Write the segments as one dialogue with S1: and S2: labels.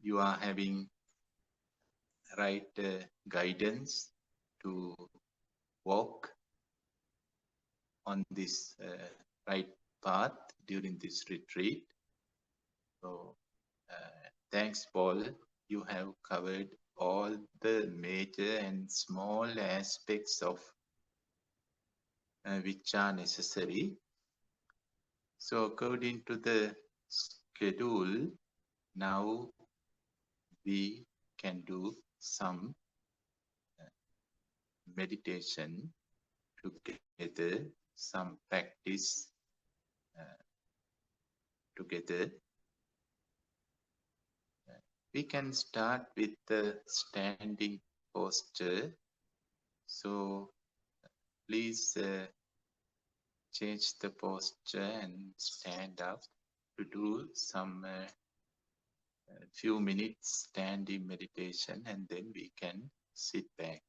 S1: you are having right guidance to walk on this right path during this retreat. So thanks, Paul. You have covered all the major and small aspects of which are necessary. So according to the schedule, now we can do some meditation together, some practice together. We can start with the standing posture. So please change the posture and stand up to do some few minutes standing meditation, and then we can sit back.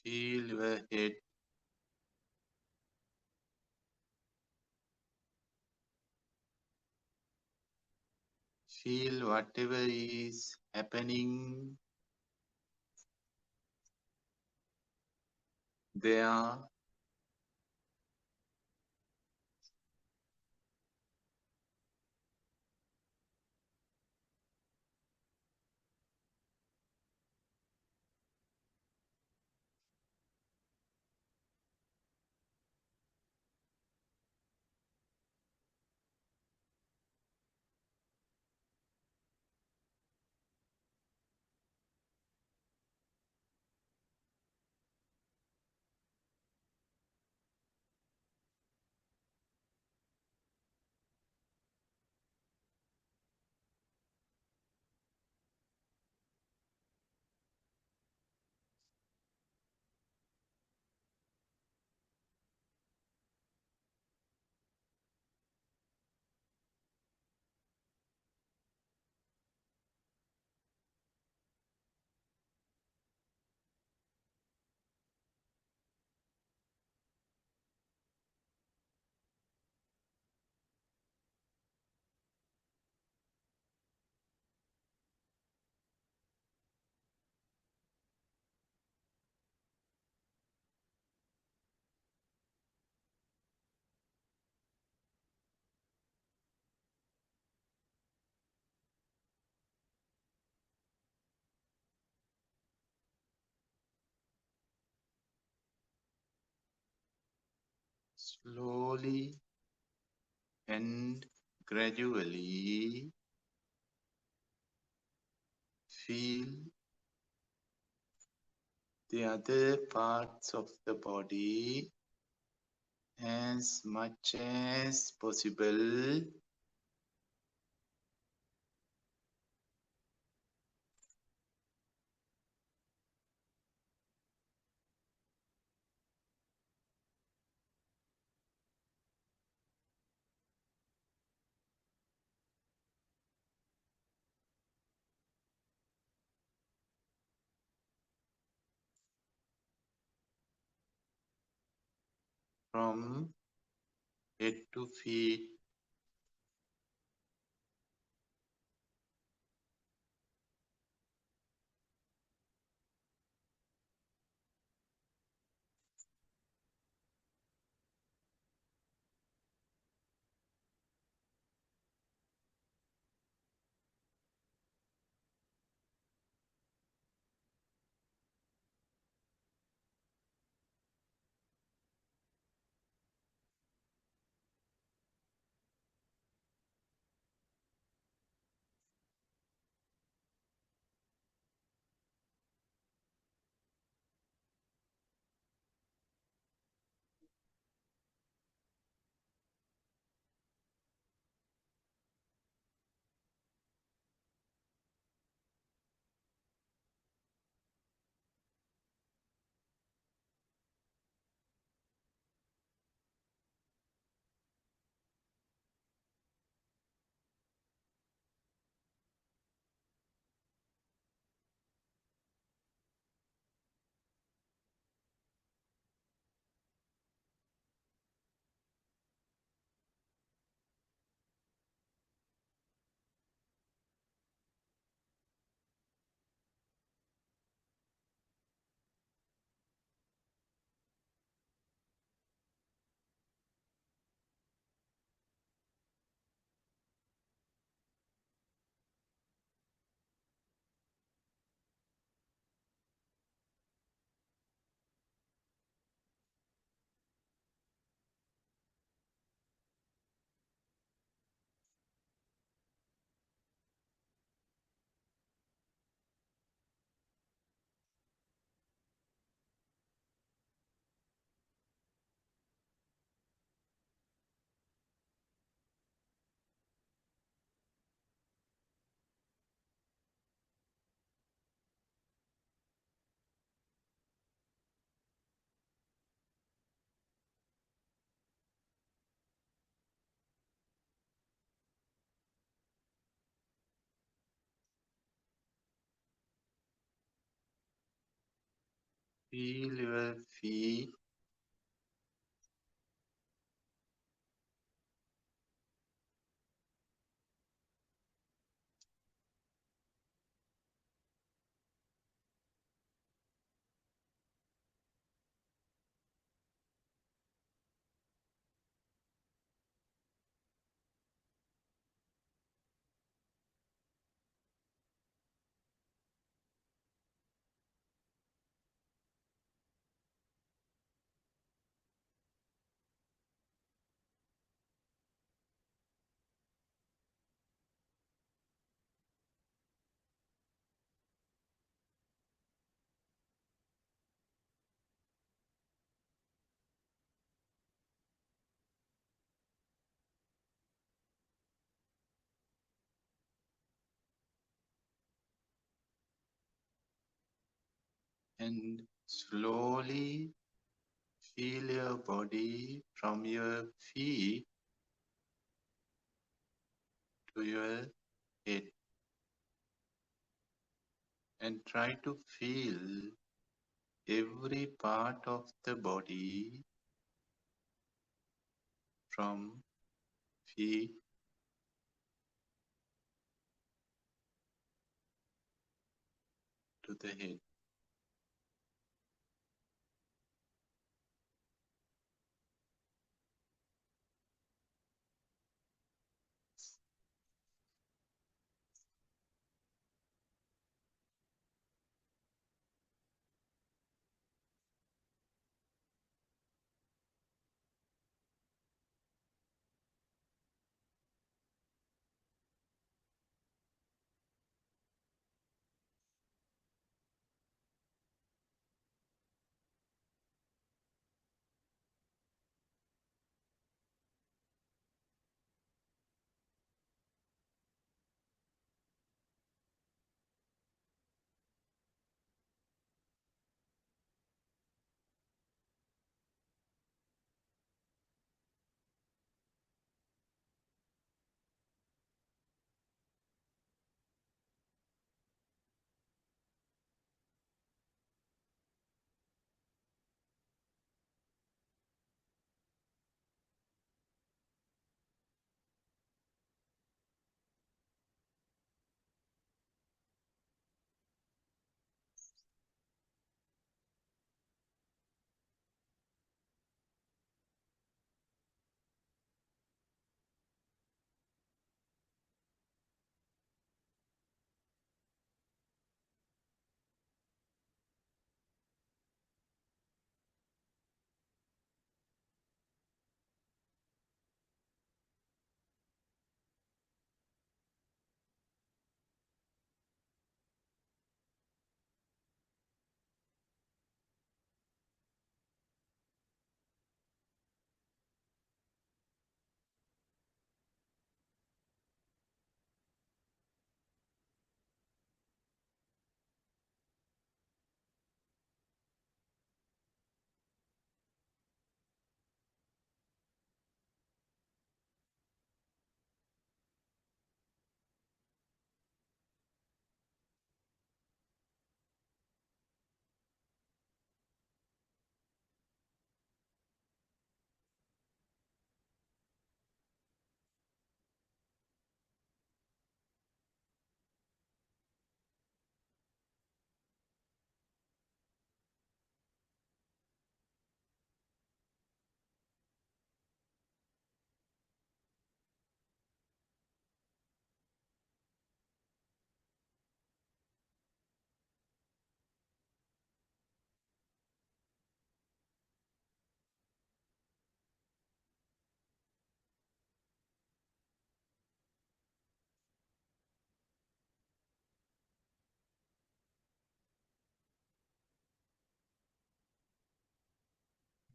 S1: Feel your head feel whatever is happening there. Slowly and gradually feel the other parts of the body as much as possible. From head to feet, Feel your feet and slowly feel your body from your feet to your head and try to feel every part of the body from feet to the head.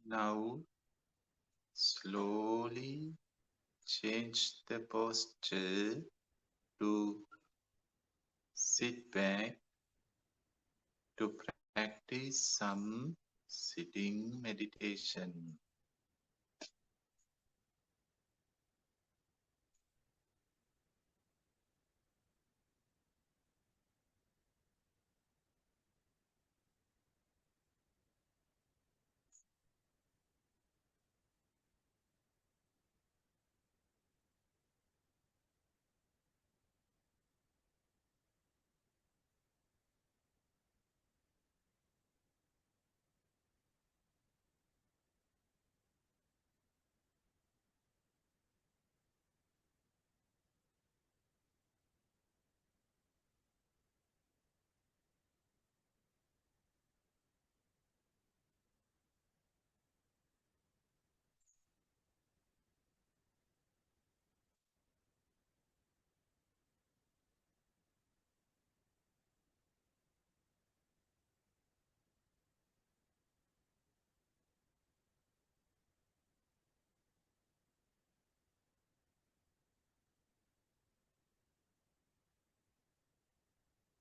S1: Now slowly change the posture to sit back to practice some sitting meditation.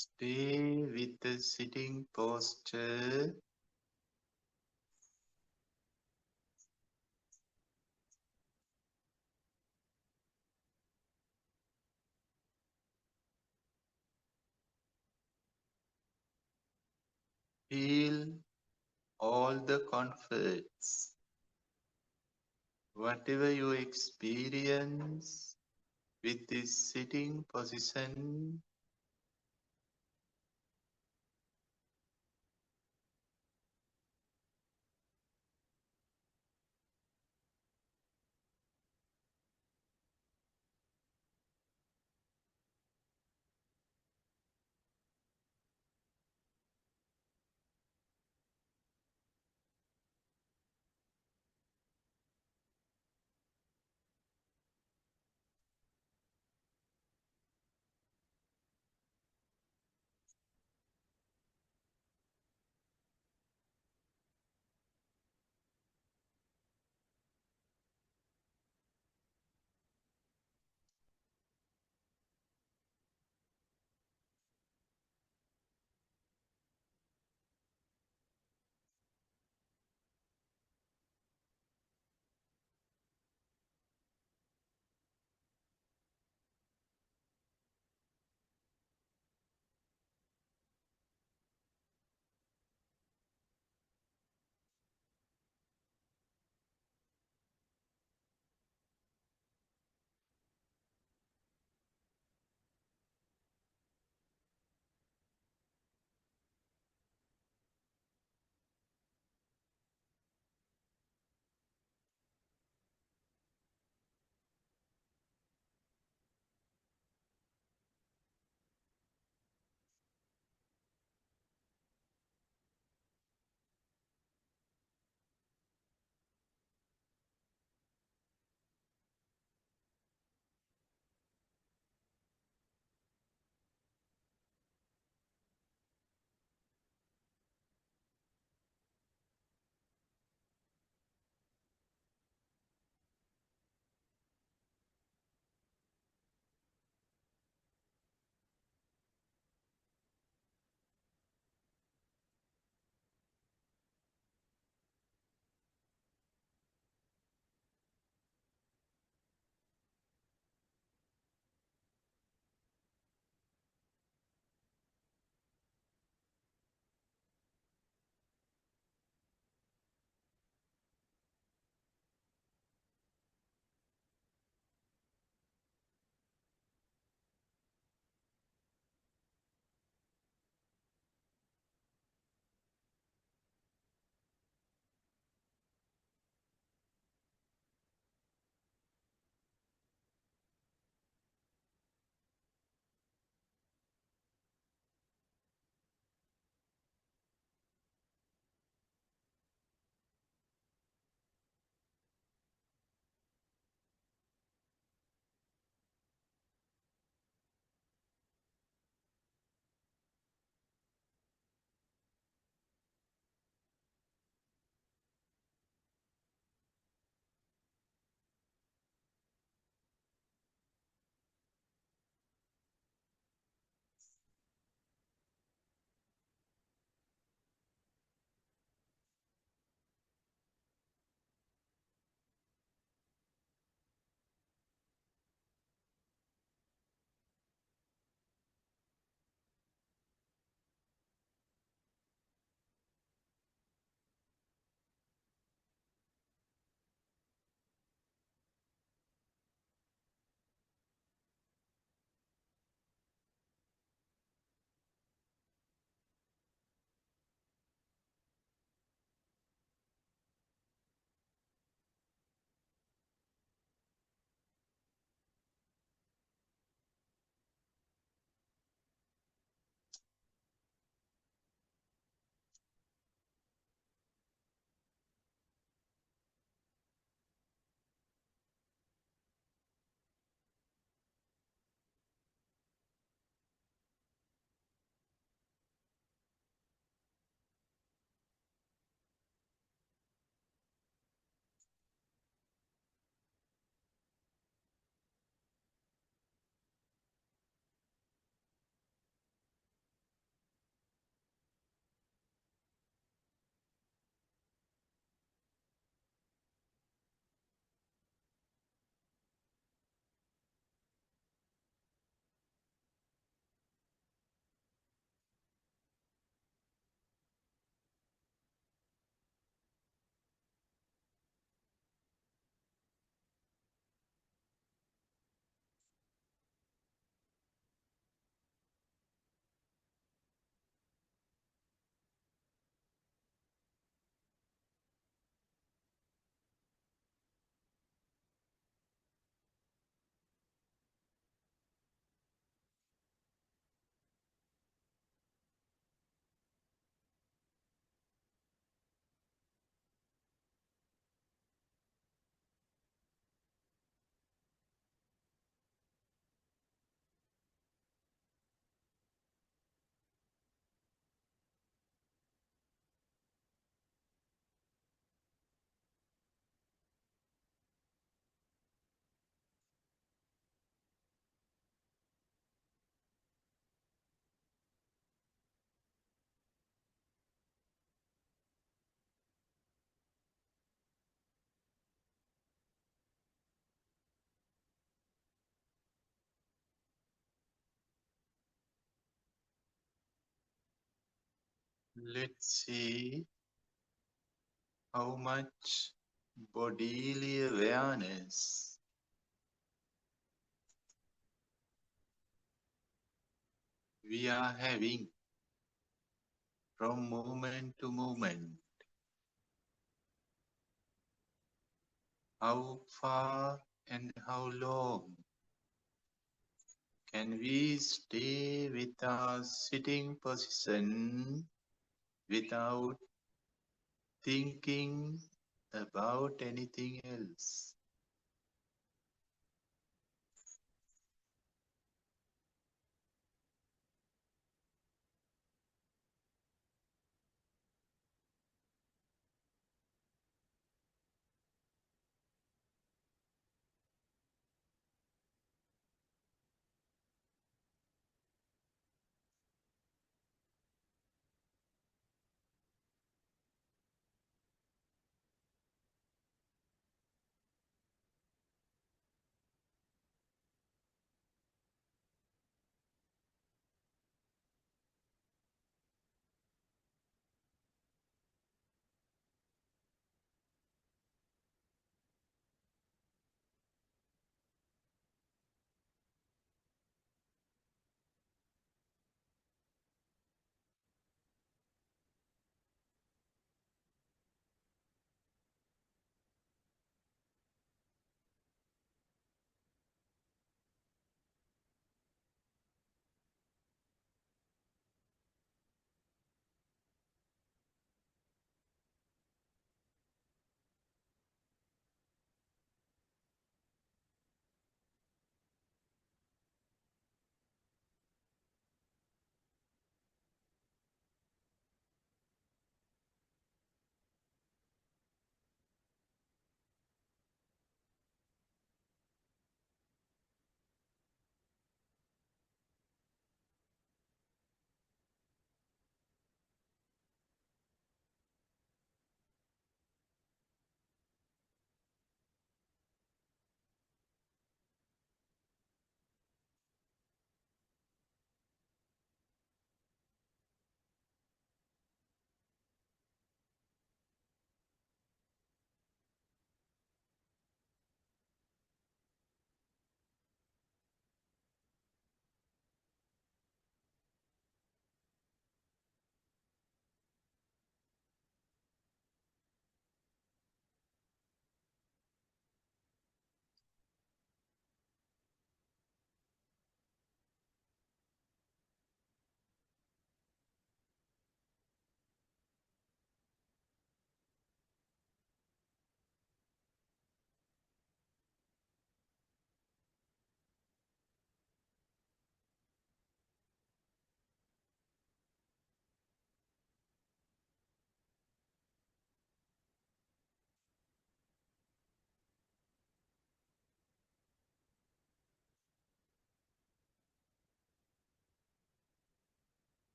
S1: Stay with the sitting posture. Feel all the comforts. Whatever you experience with this sitting position, Let's see how much bodily awareness we are having from moment to moment. How far and how long can we stay with our sitting position without thinking about anything else?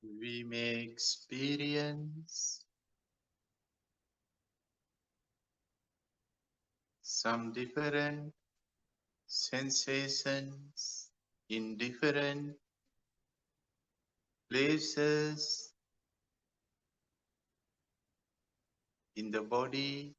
S1: we may experience some different sensations in different places in the body.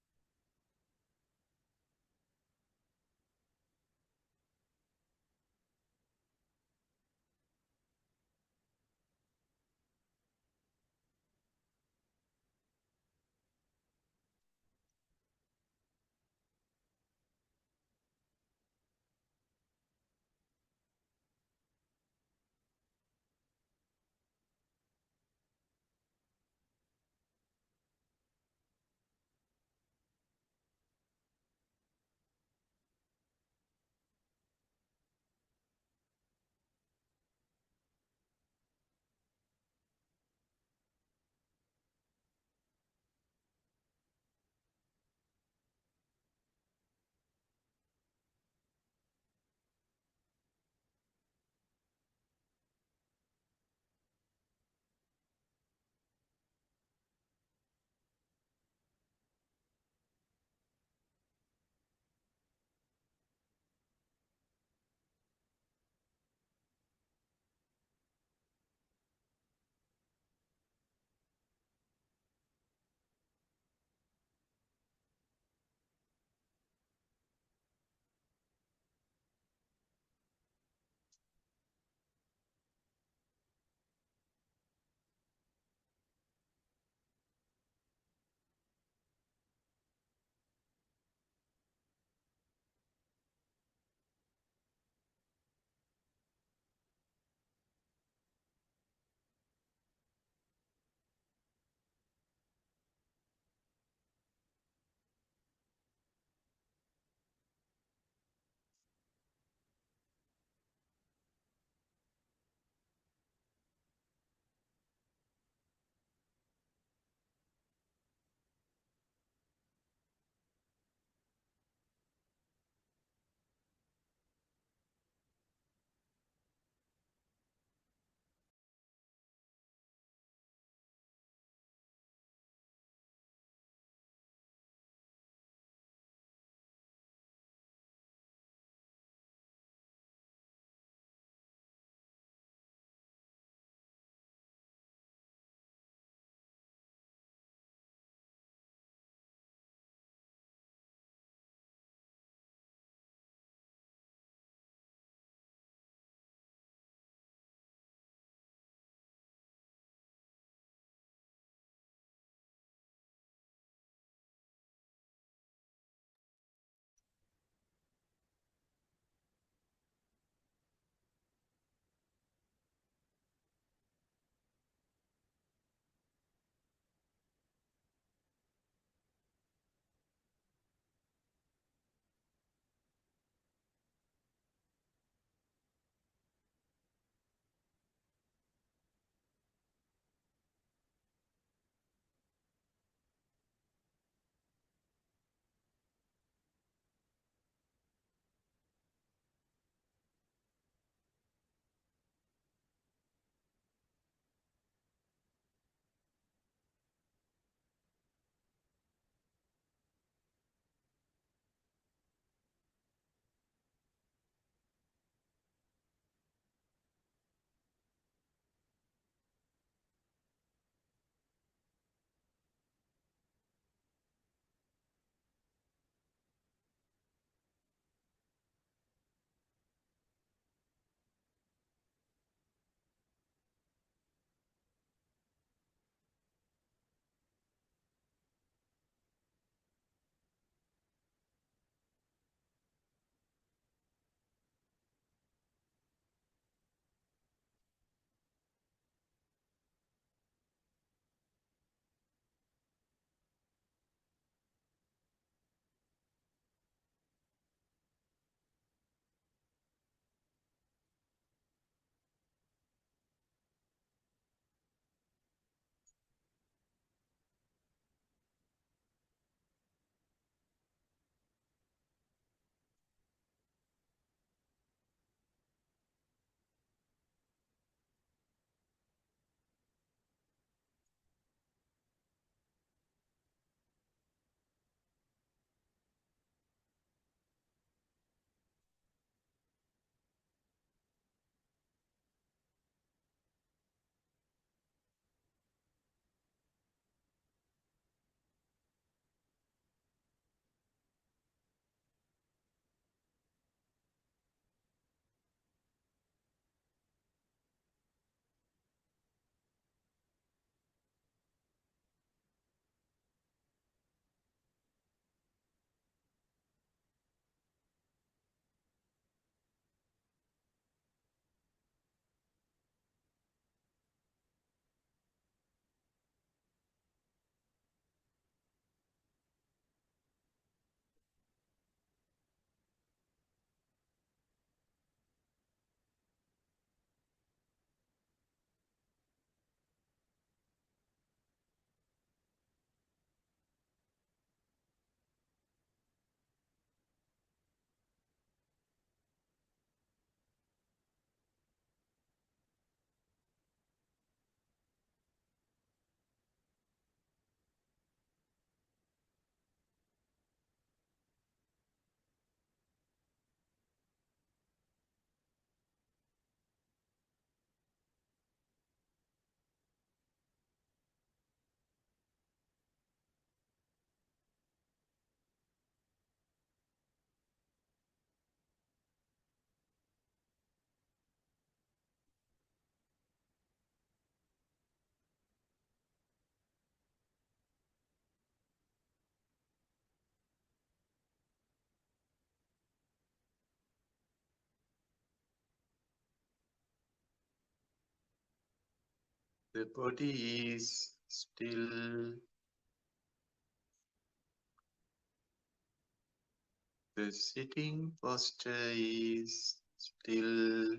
S1: The body is still. The sitting posture is still.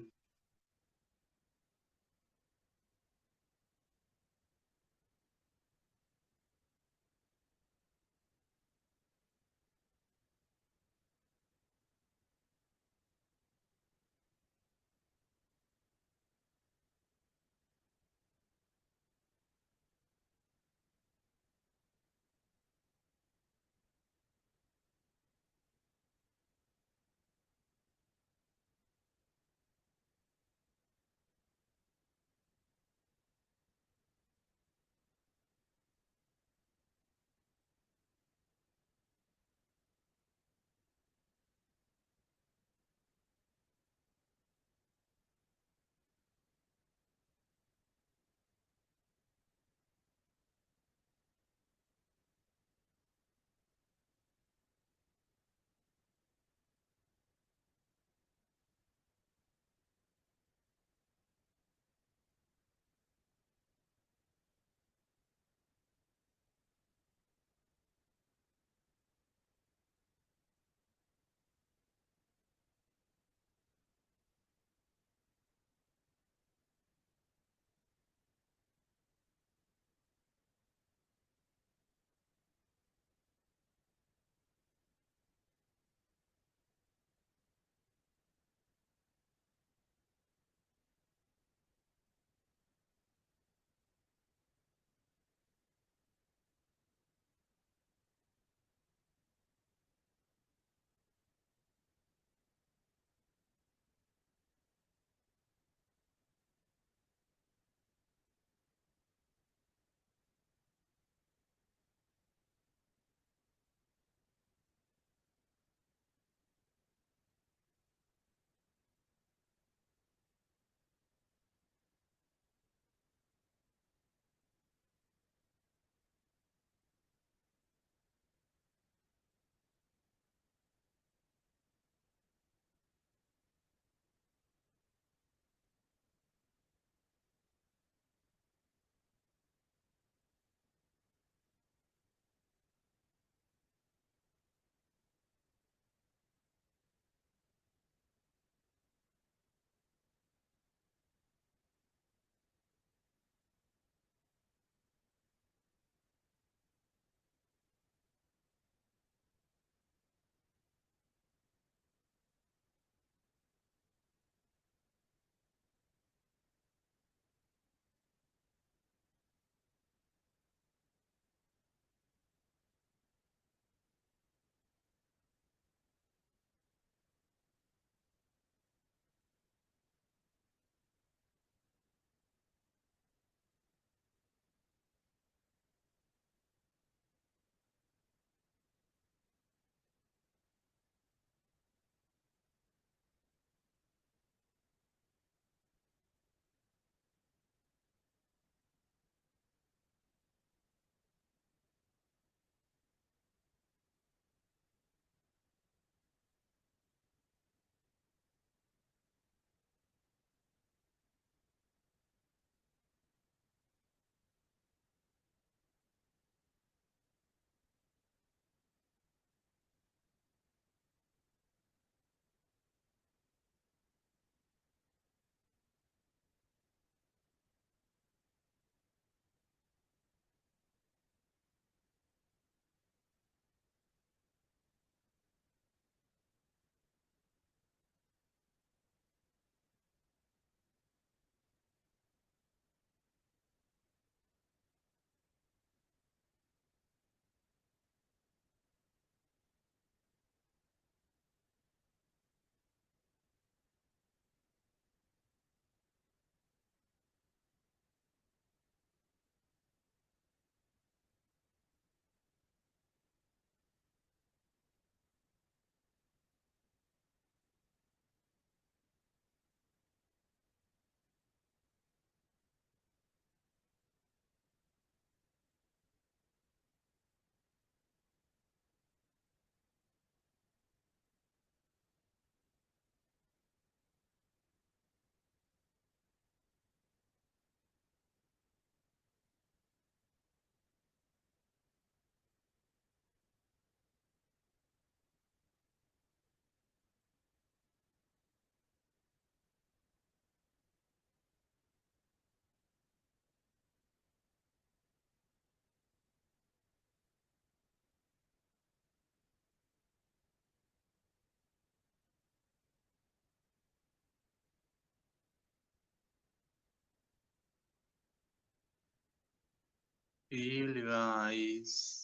S1: Feel your eyes.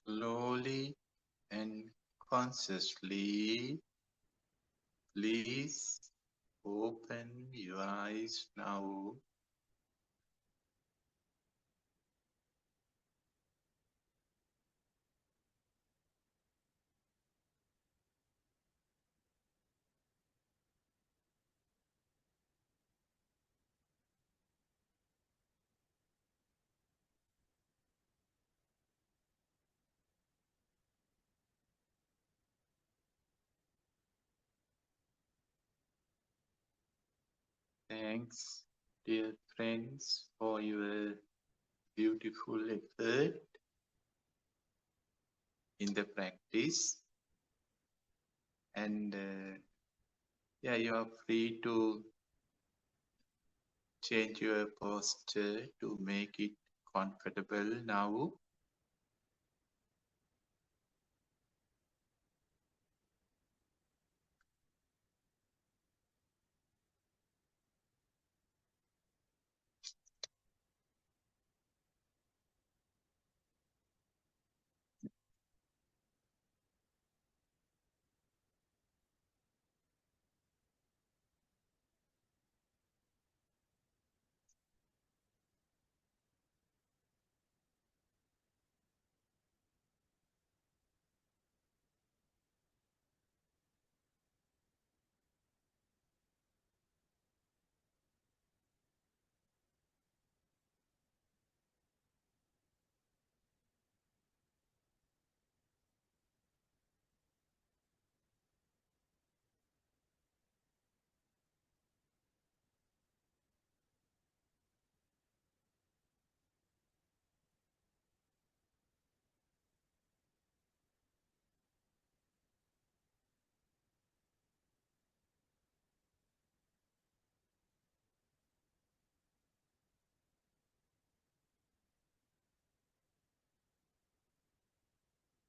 S1: Slowly and consciously, please open your eyes now. Thanks, dear friends, for your beautiful effort in the practice. And yeah, you are free to change your posture to make it comfortable now.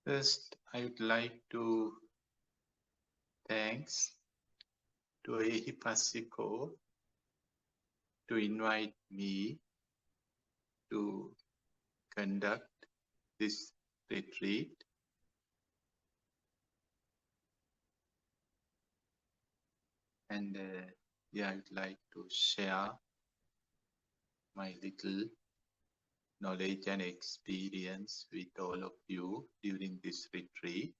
S1: First, I would like to thanks to Ehipasiko to invite me to conduct this retreat. And yeah, I would like to share my little knowledge and experience with all of you during this retreat.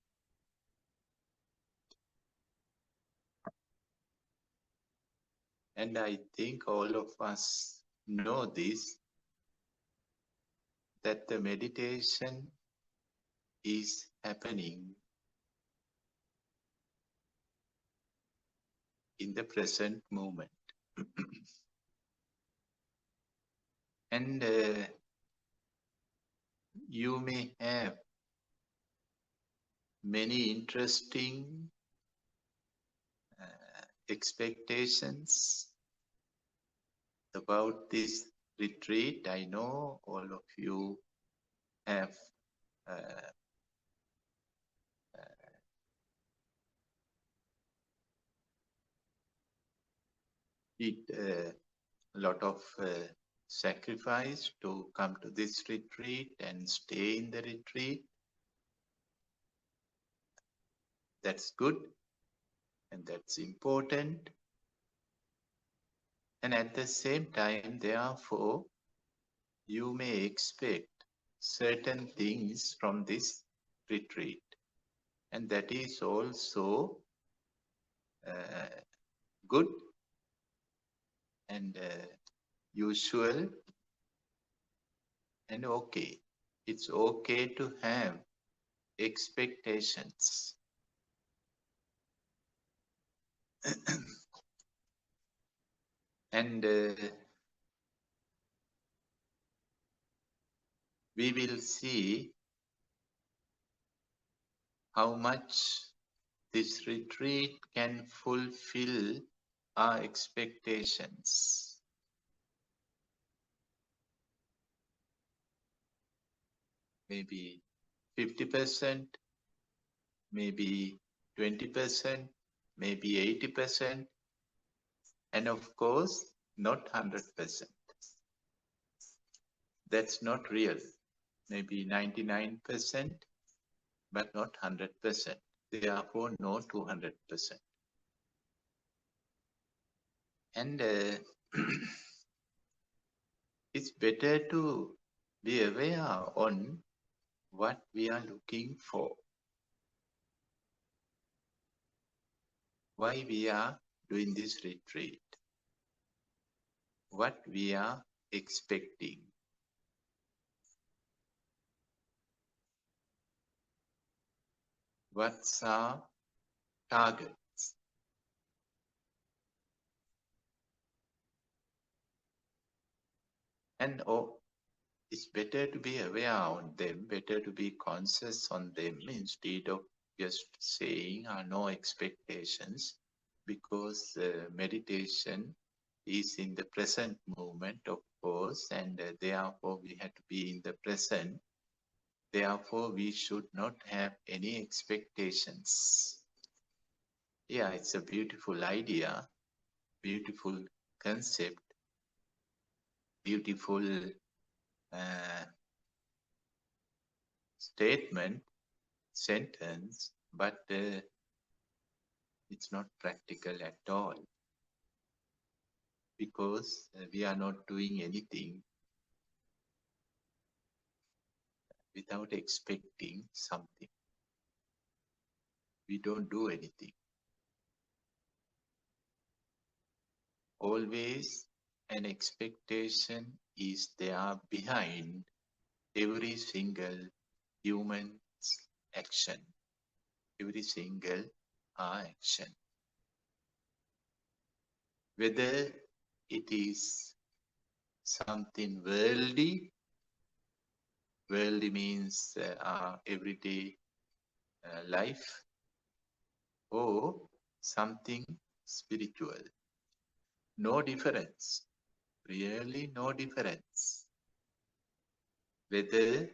S1: And I think all of us know this, that the meditation is happening in the present moment. And you may have many interesting expectations about this retreat. I know all of you have uh, did a lot of sacrifice to come to this retreat and stay in the retreat. That's good and that's important. And at the same time, therefore, you may expect certain things from this retreat. And that is also good and usual and okay. It's okay to have expectations. And we will see how much this retreat can fulfill our expectations. Maybe 50%, maybe 20%, maybe 80%, and of course, not 100%. That's not real. Maybe 99%, but not 100%. Therefore, no 200%. And it's better to be aware on what we are looking for. Why we are doing this retreat. What we are expecting. What's our targets? And it's better to be aware on them, better to be conscious on them instead of just saying no expectations, because meditation is in the present moment, of course, and therefore we have to be in the present. Therefore, we should not have any expectations. Yeah, it's a beautiful idea, beautiful concept, beautiful statement, sentence, but it's not practical at all, because we are not doing anything without expecting something. We don't do anything. Always an expectation is there behind every single human's action, every single action. Whether it is something worldly, worldly means our everyday life, or something spiritual. No difference, really no difference. Whether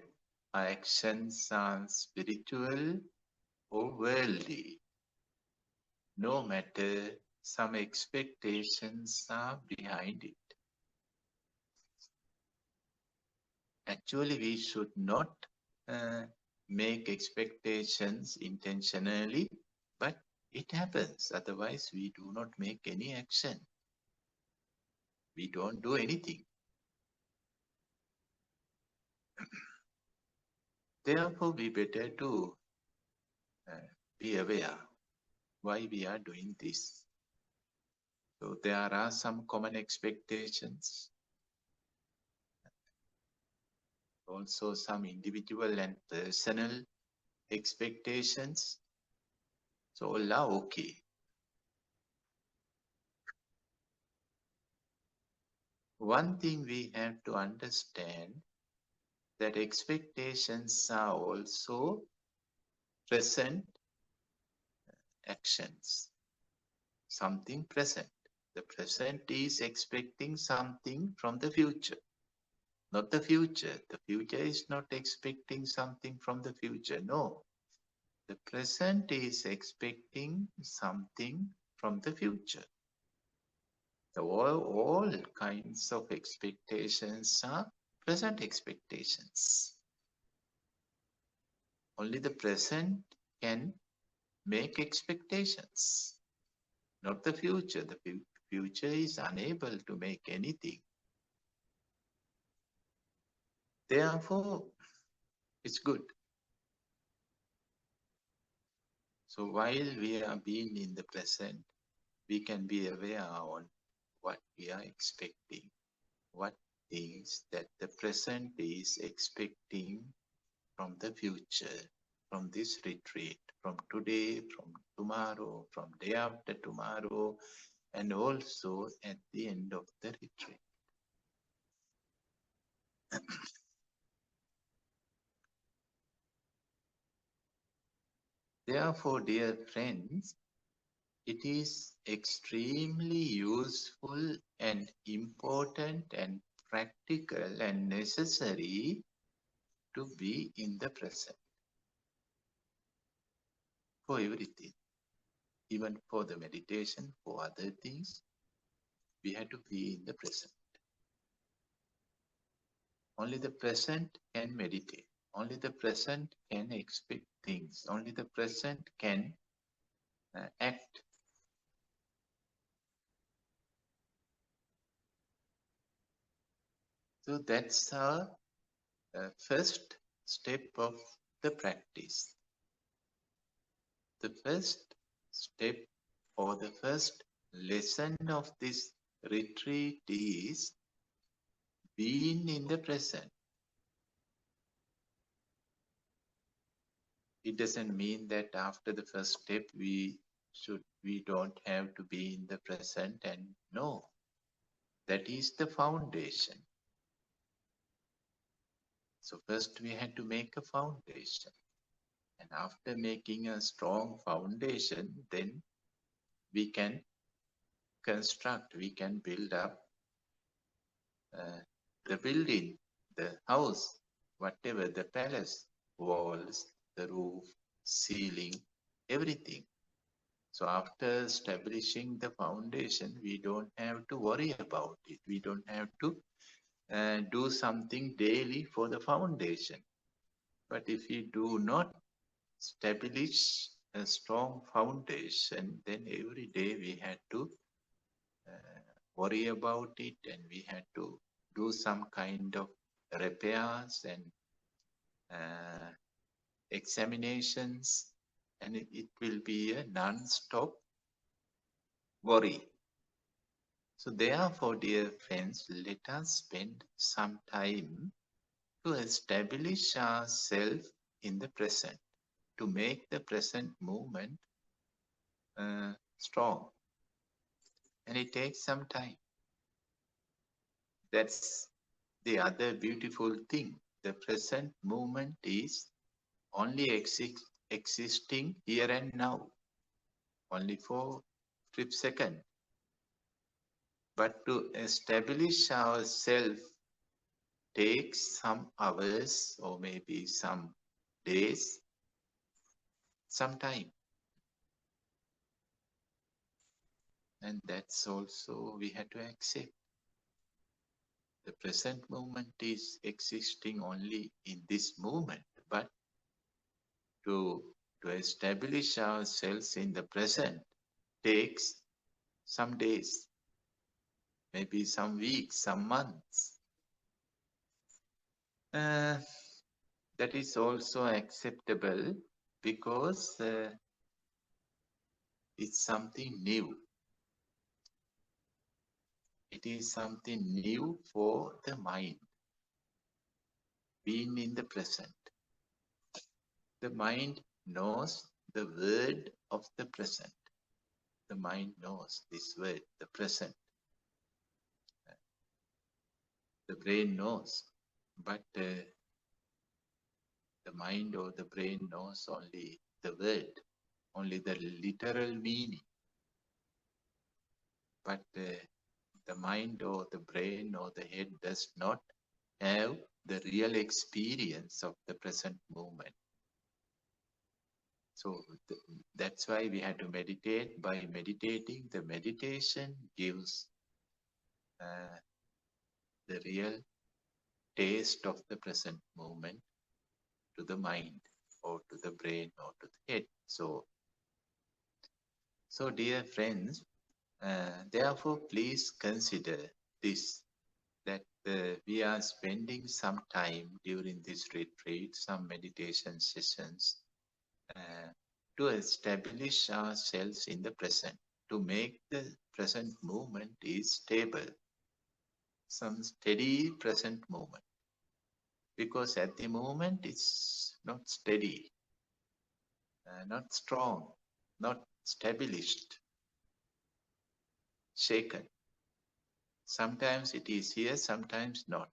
S1: our actions are spiritual or worldly, no matter, some expectations are behind it. Actually, we should not make expectations intentionally, but it happens. Otherwise, we do not make any action. We don't do anything. Therefore, we better to be aware why we are doing this. So there are some common expectations, also some individual and personal expectations. So all are okay. One thing we have to understand, that expectations are also present actions. something present. The present is expecting something from the future, not the future. The future is not expecting something from the future. No, the present is expecting something from the future. All kinds of expectations are present expectations. Only the present can make expectations, not the future. The future is unable to make anything. Therefore, it's good. So while we are being in the present, we can be aware on what we are expecting, what things that the present is expecting from the future, from this retreat, from today, from tomorrow, from day after tomorrow, and also at the end of the retreat. Therefore, dear friends, it is extremely useful and important and practical and necessary to be in the present for everything. Even for the meditation, for other things, we have to be in the present. Only the present can meditate. Only the present can expect things. Only the present can act. So that's our first step of the practice. The first step or the first lesson of this retreat is being in the present. It doesn't mean that after the first step we don't have to be in the present, and no, that is the foundation. So first we had to make a foundation, and after making a strong foundation, then we can construct, we can build up the building, the house, whatever, the palace, walls, the roof, ceiling, everything. So after establishing the foundation, we don't have to worry about it. We don't have to do something daily for the foundation. But if we do not establish a strong foundation, then every day we had to worry about it, and we had to do some kind of repairs and examinations, and it will be a non-stop worry. So therefore, dear friends, let us spend some time to establish ourselves in the present, to make the present moment strong. And it takes some time. That's the other beautiful thing. The present moment is only existing here and now, only for flip second. But to establish ourselves takes some hours or maybe some days, some time. And that's also we had to accept. The present moment is existing only in this moment, but to establish ourselves in the present takes some days, maybe some weeks, some months. That is also acceptable because it's something new. It is something new for the mind, being in the present. The mind knows the word of the present. The mind knows this word, the present. The brain knows, but the mind or the brain knows only the word, only the literal meaning. but the mind or the brain or the head does not have the real experience of the present moment. So that's why we had to meditate. By meditating, the meditation gives the real taste of the present moment to the mind or to the brain or to the head. So dear friends, therefore please consider this, that we are spending some time during this retreat, some meditation sessions, to establish ourselves in the present, to make the present moment is stable, some steady present moment. Because at the moment it's not steady, not strong, not established, shaken. Sometimes it is here, sometimes not.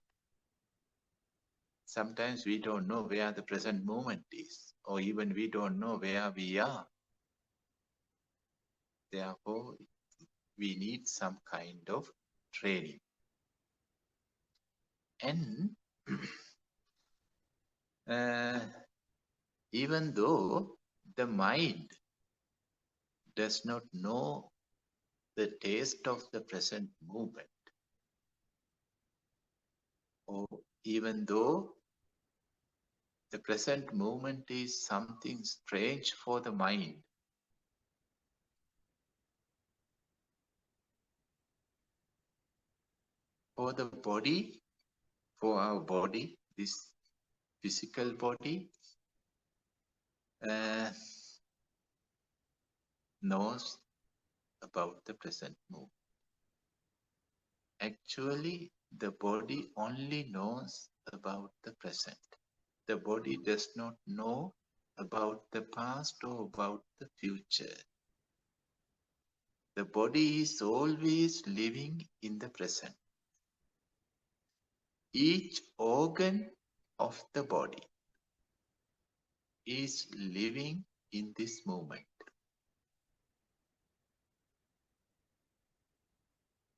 S1: Sometimes we don't know where the present moment is, or even we don't know where we are. Therefore, we need some kind of training. And even though the mind does not know the taste of the present moment, or even though the present moment is something strange for the mind, for the body, for our body, this physical body knows about the present moment. Actually, the body only knows about the present. The body does not know about the past or about the future. The body is always living in the present. Each organ of the body is living in this moment.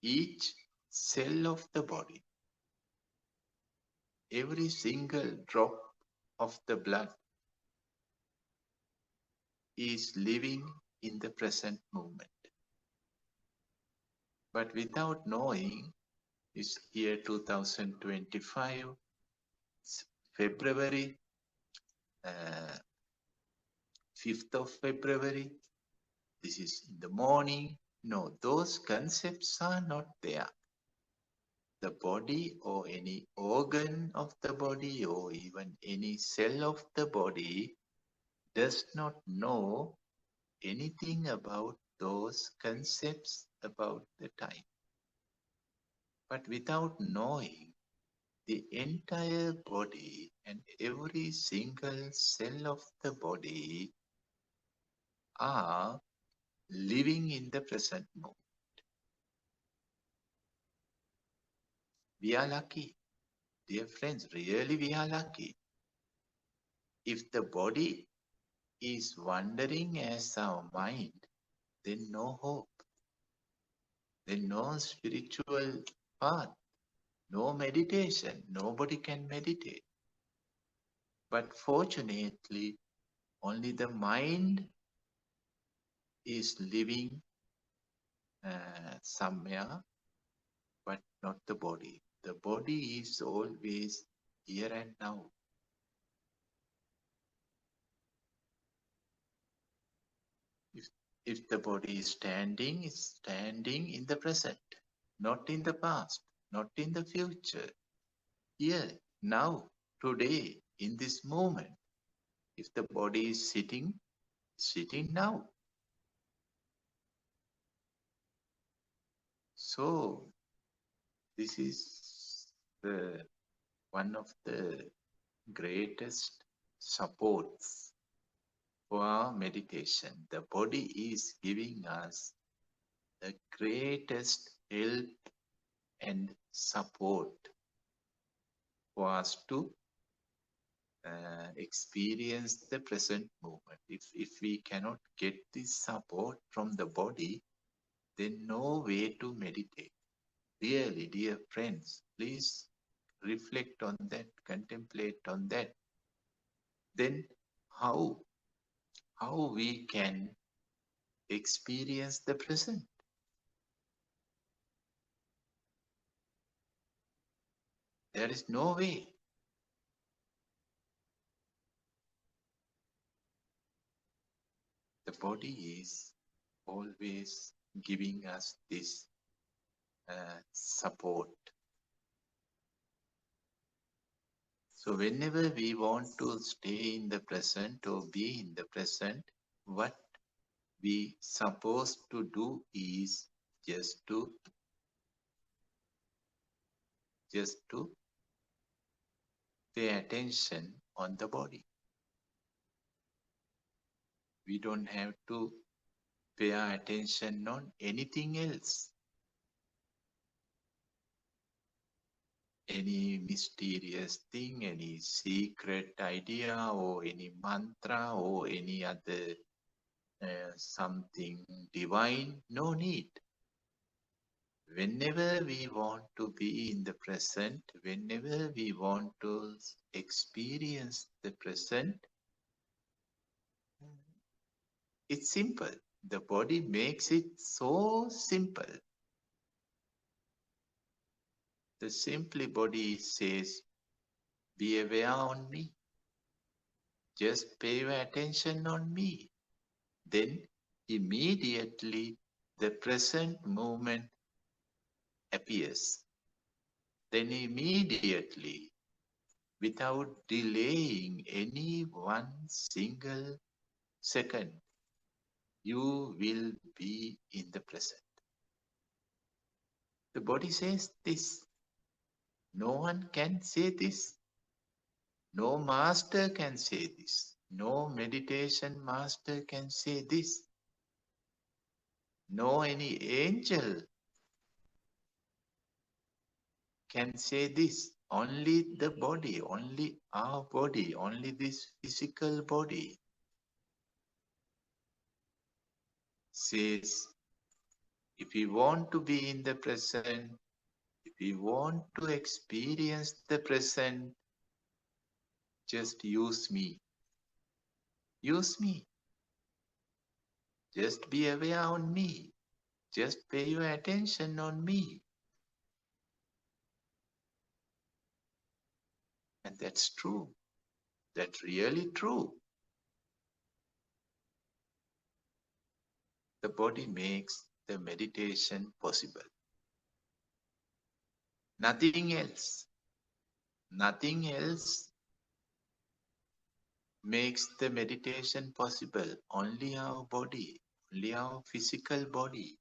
S1: Each cell of the body, every single drop of the blood is living in the present moment. But without knowing, it's year 2025, February, 5th of February, this is in the morning. No, those concepts are not there. The body or any organ of the body or even any cell of the body does not know anything about those concepts about the time. But without knowing, the entire body and every single cell of the body are living in the present moment. We are lucky. Dear friends, really we are lucky. If the body is wandering as our mind, then no hope. Then no spiritual path, no meditation. Nobody can meditate. But fortunately, only the mind is living somewhere, but not the body. The body is always here and now. If the body is standing, it's standing in the present, not in the past, not in the future. Here, now, today, in this moment. If the body is sitting, sitting now. So, this is one of the greatest supports for our meditation. The body is giving us the greatest help and support for us to experience the present moment. If we cannot get this support from the body, then no way to meditate. Really, dear friends, please reflect on that, contemplate on that. Then how we can experience the present? There is no way. The body is always giving us this support. So whenever we want to stay in the present or be in the present, what we supposed to do is just to pay attention on the body. We don't have to pay attention on anything else. Any mysterious thing, any secret idea or any mantra or any other something divine, no need. Whenever we want to be in the present, whenever we want to experience the present, it's simple. The body makes it so simple. The simply body says, be aware on me. Just pay your attention on me. Then immediately the present moment appears. Then immediately, without delaying any one single second, you will be in the present. The body says this. No one can say this. No master can say this. No meditation master can say this. No any angel can say this. Only the body, only our body, only this physical body says, if you want to be in the present, if you want to experience the present, just use me. Use me. Just be aware on me. Just pay your attention on me. And that's true. That's really true. The body makes the meditation possible. Nothing else. Nothing else makes the meditation possible. Only our body. Only our physical body.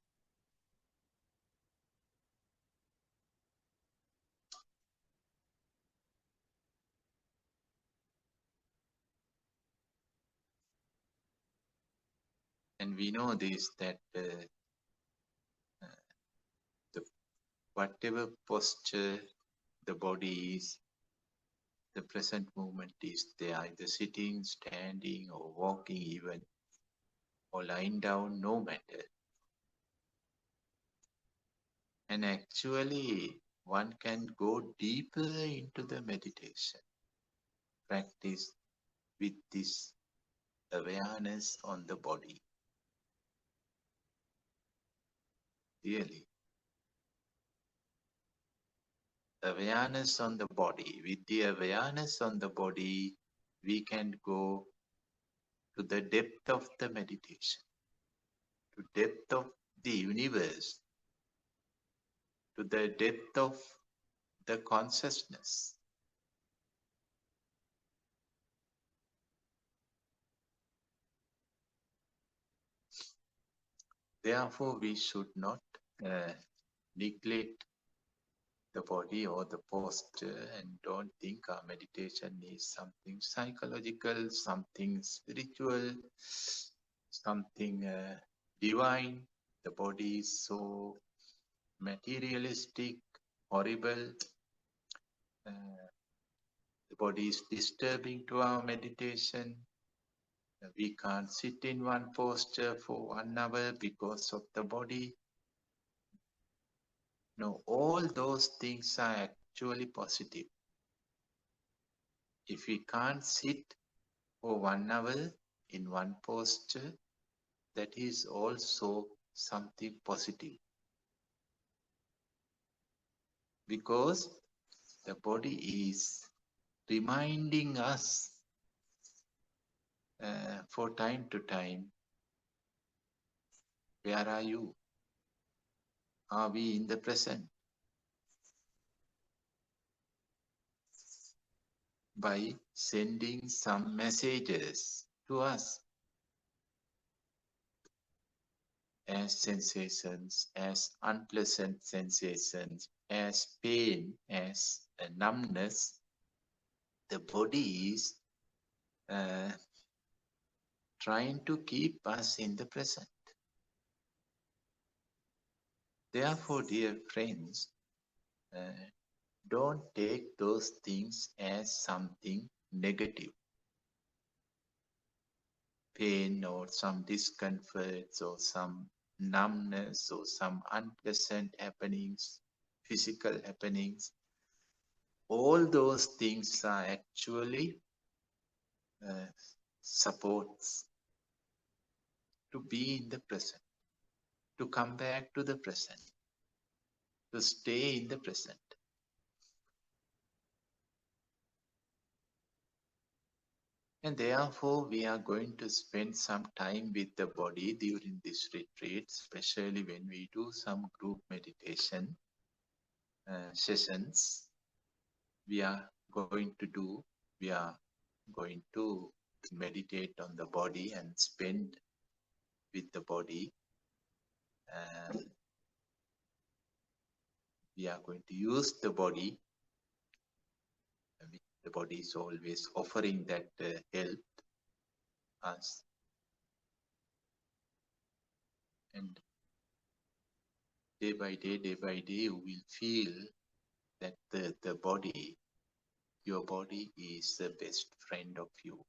S1: And we know this, that the whatever posture the body is, the present movement is there, either sitting, standing, or walking even, or lying down, no matter. And actually, one can go deeper into the meditation practice with this awareness on the body. Really. Awareness on the body. With the awareness on the body, we can go to the depth of the meditation, to depth of the universe, to the depth of the consciousness. Therefore, we should not neglect the body or the posture and don't think our meditation is something psychological, something spiritual, something divine. The body is so materialistic, horrible. The body is disturbing to our meditation. We can't sit in one posture for 1 hour because of the body. No, all those things are actually positive. If we can't sit for 1 hour in one posture, that is also something positive, because the body is reminding us for time to time, where are you? Are we in the present? By sending some messages to us as sensations, as unpleasant sensations, as pain, as a numbness. The body is uh, trying to keep us in the present. Therefore, dear friends, uh, don't take those things as something negative. Pain or some discomforts or some numbness or some unpleasant happenings, physical happenings, all those things are actually uh, supports to be in the present, to come back to the present, to stay in the present. And therefore, we are going to spend some time with the body during this retreat, especially when we do some group meditation sessions. We are going to meditate on the body and spend with the body. We are going to use the body. The body is always offering that help us. And day by day, you will feel that the body, your body is the best friend of you,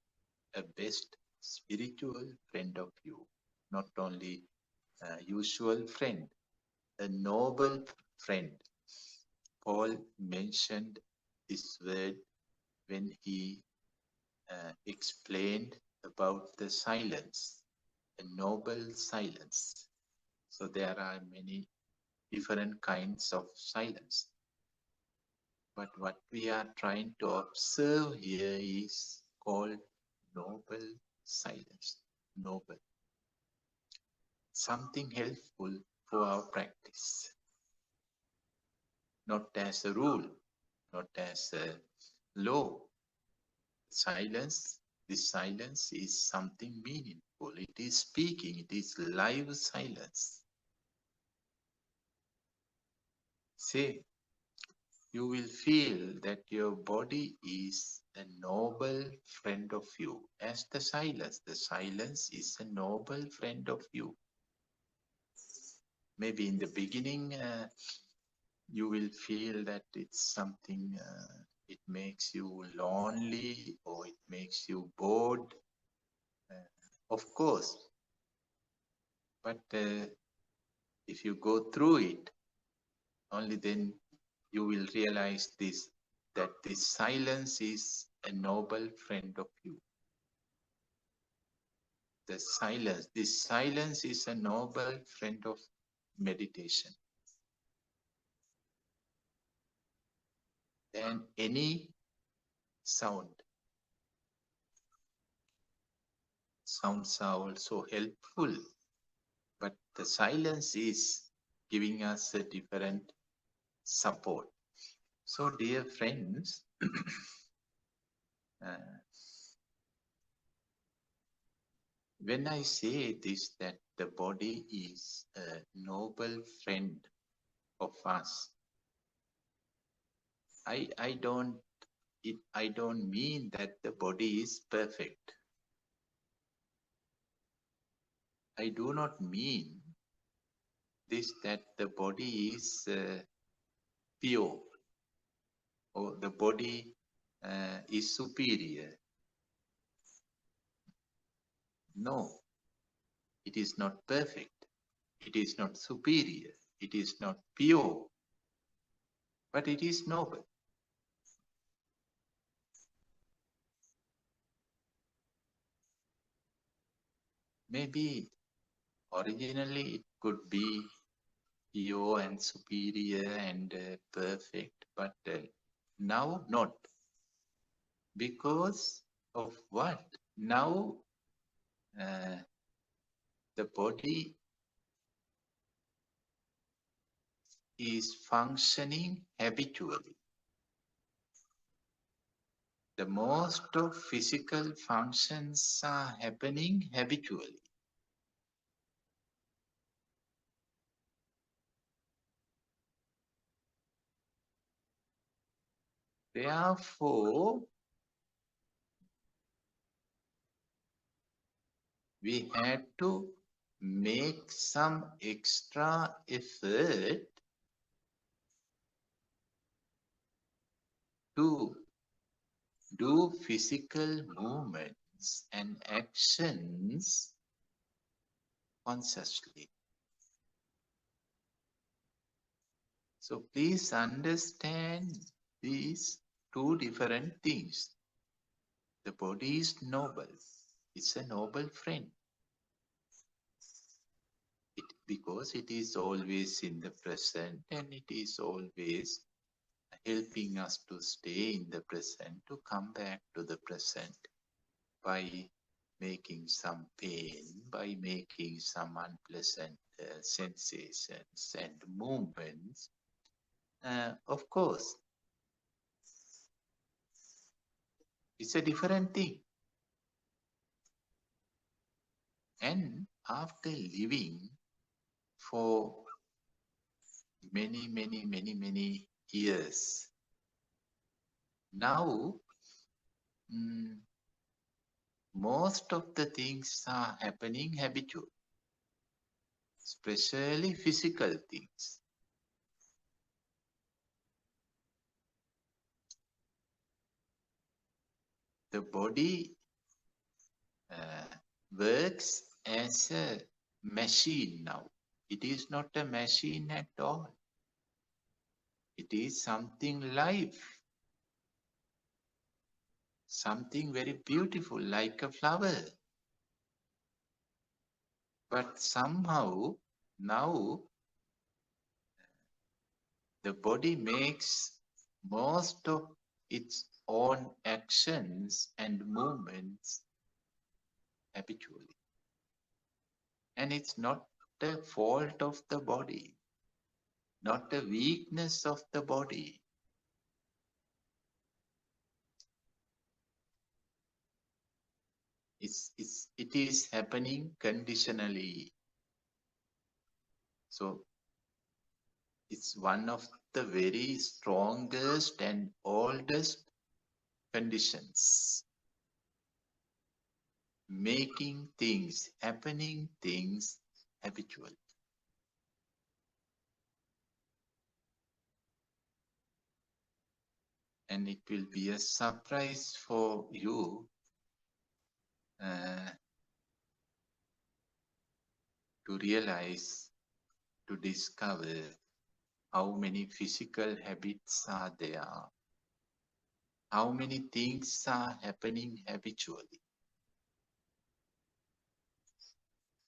S1: a best spiritual friend of you, not only a usual friend, a noble friend. Paul mentioned this word when he explained about the silence, a noble silence. So there are many different kinds of silence. But what we are trying to observe here is called noble silence. Noble. Something helpful for our practice. Not as a rule, not as a law. Silence, this silence is something meaningful. It is speaking, it is live silence. Say, you will feel that your body is a noble friend of you. As the silence is a noble friend of you. Maybe in the beginning, you will feel that it's something, it makes you lonely or it makes you bored. Of course, but if you go through it, only then you will realize this, that this silence is a noble friend of you. This silence is a noble friend of meditation. And any sounds are also helpful, but the silence is giving us a different support. So, dear friends, when I say this, that the body is a noble friend of us, I don't mean that the body is perfect. I do not mean this, that the body is pure or the body is superior. No, it is not perfect. It is not superior. It is not pure. but it is noble. Maybe originally it could be pure and superior and perfect, but now not. Because of what? Now uh, the body is functioning habitually. The most of physical functions are happening habitually. Therefore, we had to make some extra effort to do physical movements and actions consciously. So please understand these two different things. The body is noble. It's a noble friend. Because it is always in the present and it is always helping us to stay in the present, to come back to the present by making some pain, by making some unpleasant sensations and movements. Of course, it's a different thing. And after living for many years, now most of the things are happening habitual, especially physical things. The body works as a machine now. It is not a machine at all. It is something live, something very beautiful, like a flower. But somehow now the body makes most of its own actions and movements habitually. And it's not a fault of the body, not a weakness of the body. It is happening conditionally. So it's one of the very strongest and oldest conditions. Making things, happening things habitual. And it will be a surprise for you to realize, to discover how many physical habits are there, how many things are happening habitually.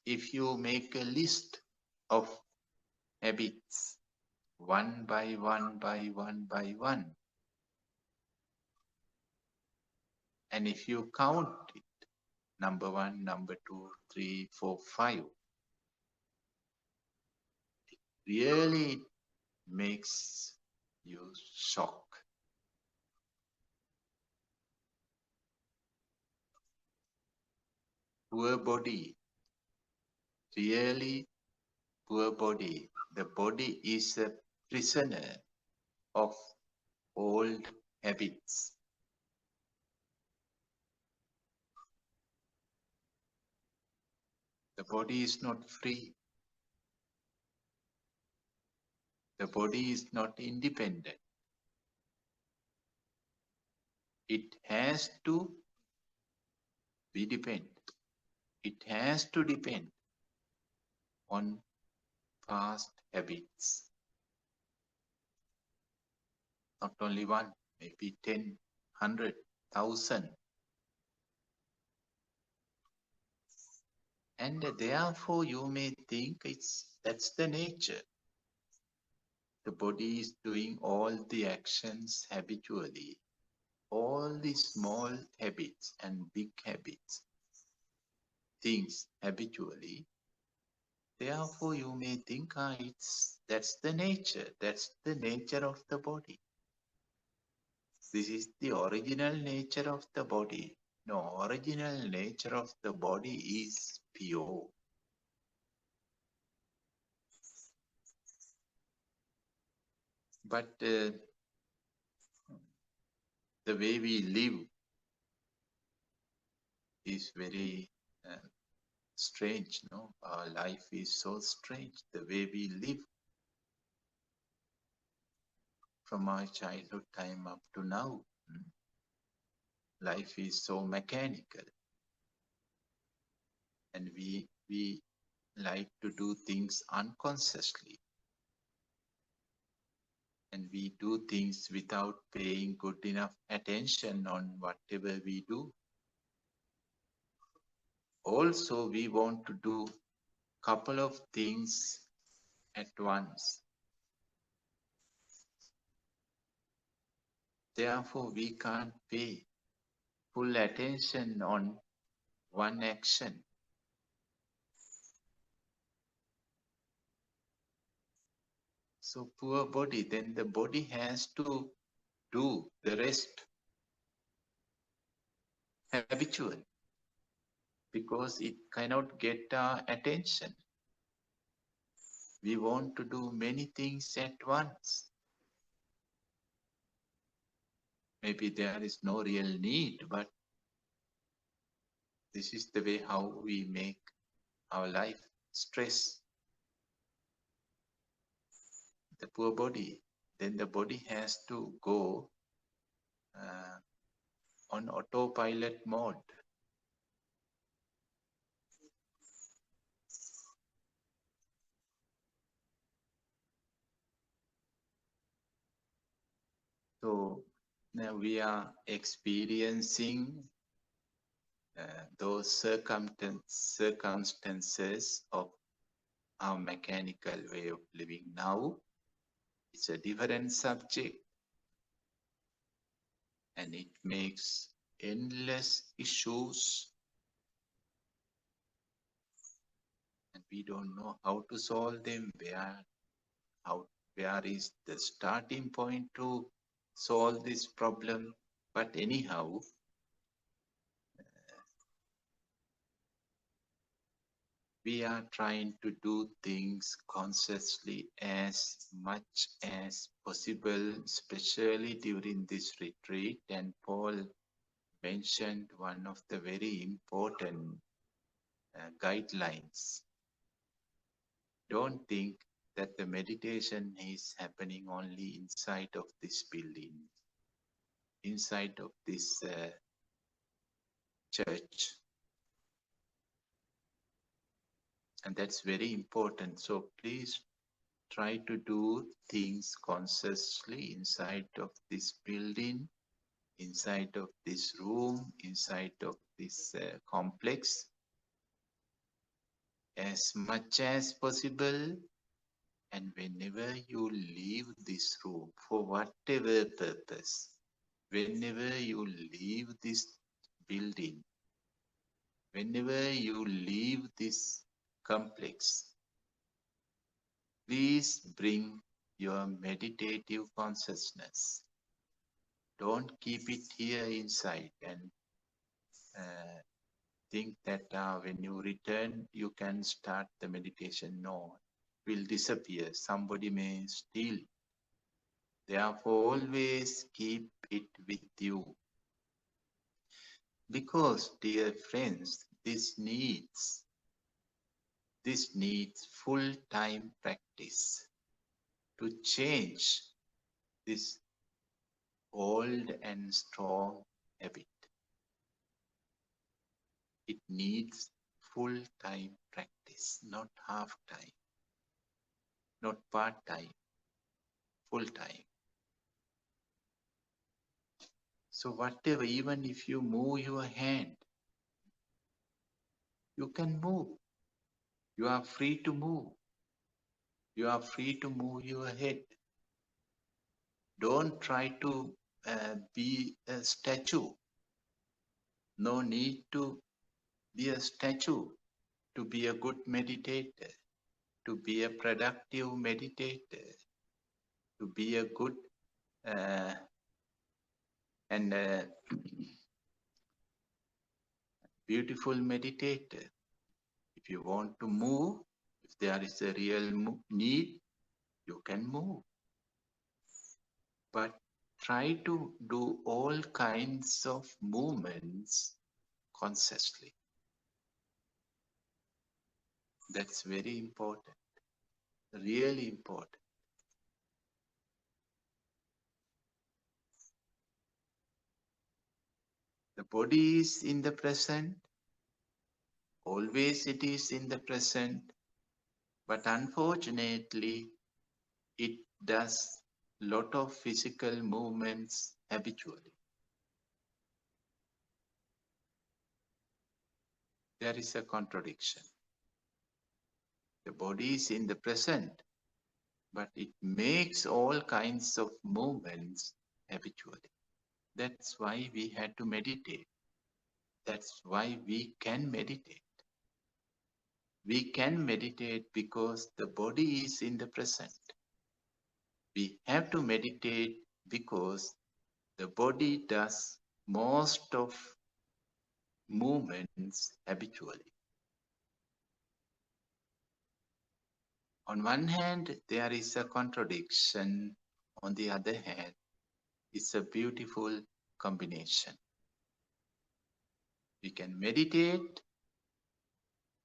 S1: If you make a list of habits, one by one by one by one, and if you count it, number 1, number 2, 3, 4, 5, it really makes you shock. Poor body, really poor body. The body is a prisoner of old habits. The body is not free. The body is not independent. It has to be dependent. It has to depend on past habits. Not only one, maybe 10, 100, 1,000. And therefore you may think that's the nature. The body is doing all the actions habitually, all the small habits and big habits, things habitually. Therefore you may think, that's the nature of the body. This is the original nature of the body. No, original nature of the body is pure. But the way we live is very strange, no? Our life is so strange. The way we live from our childhood time up to now, life is so mechanical. And we like to do things unconsciously. And we do things without paying good enough attention on whatever we do. Also, we want to do couple of things at once. Therefore, we can't pay full attention on one action. So poor body, then the body has to do the rest habitual because it cannot get our attention. We want to do many things at once. Maybe there is no real need, but this is the way how we make our life stress. The poor body, then the body has to go on autopilot mode. So now we are experiencing those circumstances of our mechanical way of living now. It's a different subject and it makes endless issues and we don't know how to solve them, where is the starting point to solve this problem. But anyhow, we are trying to do things consciously as much as possible, especially during this retreat. And Paul mentioned one of the very important guidelines. Don't think that the meditation is happening only inside of this building, inside of this church. And that's very important. So please try to do things consciously inside of this building, inside of this room, inside of this complex, as much as possible. And whenever you leave this room, for whatever purpose, whenever you leave this building, whenever you leave this complex, please bring your meditative consciousness. Don't keep it here inside and think that when you return, you can start the meditation. No, it will disappear. Somebody may steal. Therefore, always keep it with you. Because, dear friends, this needs full-time practice to change this old and strong habit. It needs full-time practice, not half-time, not part-time, full-time. So whatever, even if you move your hand, you can move. You are free to move. You are free to move your head. Don't try to be a statue. No need to be a statue to be a good meditator, to be a productive meditator, to be a good and beautiful meditator. If you want to move, if there is a real need, you can move. But try to do all kinds of movements consciously. That's very important, really important. The body is in the present, always it is in the present, but unfortunately, it does lot of physical movements habitually. There is a contradiction. The body is in the present, but it makes all kinds of movements habitually. That's why we had to meditate. That's why we can meditate. We can meditate because the body is in the present. We have to meditate because the body does most of movements habitually. On one hand, there is a contradiction. On the other hand, it's a beautiful combination. We can meditate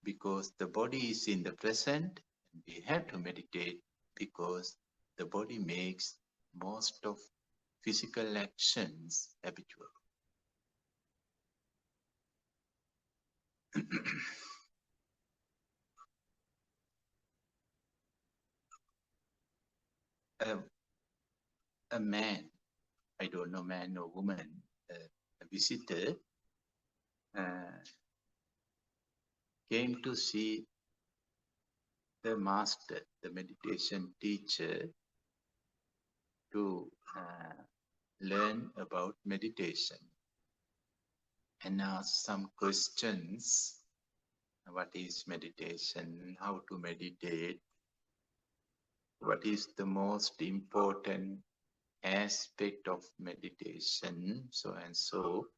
S1: because the body is in the present. And we have to meditate because the body makes most of physical actions habitual. A man, I don't know man or woman, a visitor came to see the master, the meditation teacher, to learn about meditation and ask some questions. What is meditation? How to meditate? What is the most important aspect of meditation? So and so.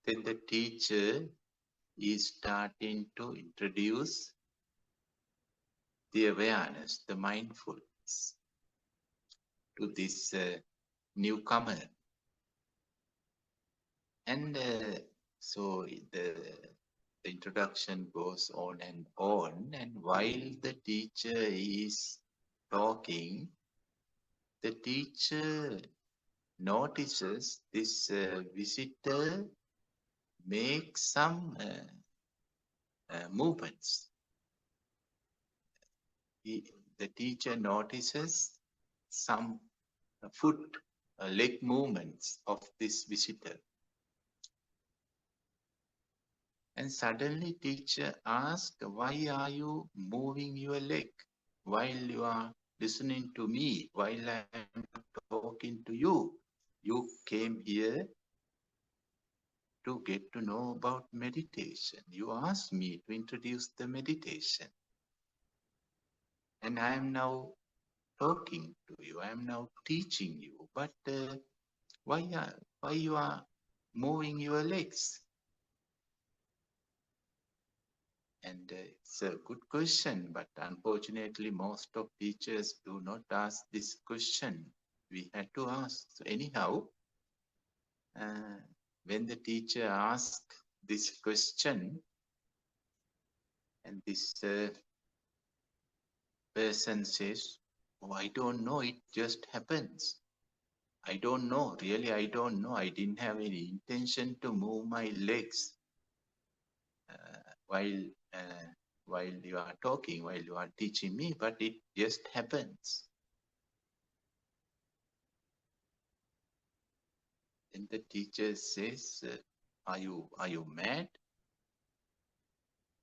S1: Then the teacher is starting to introduce the awareness, the mindfulness to this newcomer. And so the introduction goes on, and while the teacher is talking, the teacher notices this visitor make some movements. The teacher notices some foot, leg movements of this visitor. And suddenly teacher asks, why are you moving your leg while you are listening to me, while I am talking to you? You came here to get to know about meditation. You asked me to introduce the meditation. And I am now talking to you. I am now teaching you. But why you are moving your legs? And it's a good question, but unfortunately, most of teachers do not ask this question. We had to ask. So anyhow, when the teacher asks this question, and this person says, oh, I don't know, it just happens. I don't know, really, I don't know. I didn't have any intention to move my legs while you are talking, while you are teaching me, but it just happens. And the teacher says, are you mad?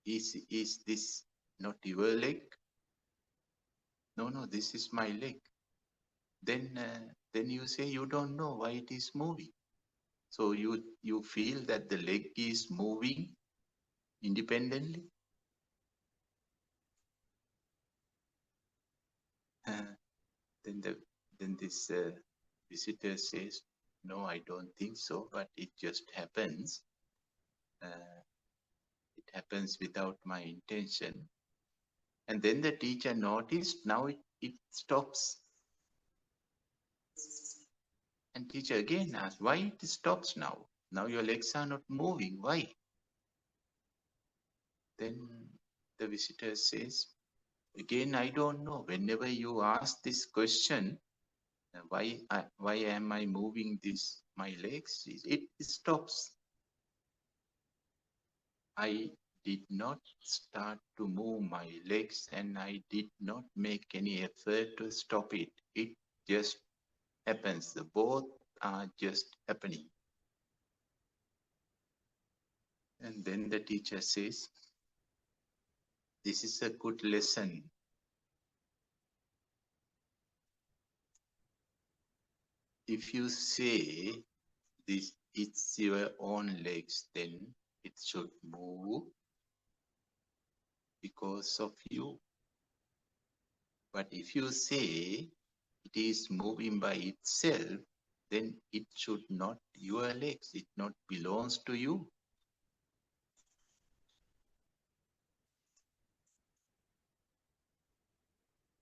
S1: Is this not your leg? No, this is my leg. Then you say you don't know why it is moving. So you feel that the leg is moving independently. Then this visitor says, no, I don't think so, but it just happens. It happens without my intention. And then the teacher noticed, now it stops. And teacher again asked, why it stops now? Now your legs are not moving, why? Then the visitor says, again, I don't know. Whenever you ask this question, why am I moving my legs? It stops. I did not start to move my legs and I did not make any effort to stop it. It just happens. The both are just happening. And then the teacher says, this is a good lesson. If you say this, it's your own legs, then it should move because of you. But if you say it is moving by itself, then it should not your legs. It not belongs to you.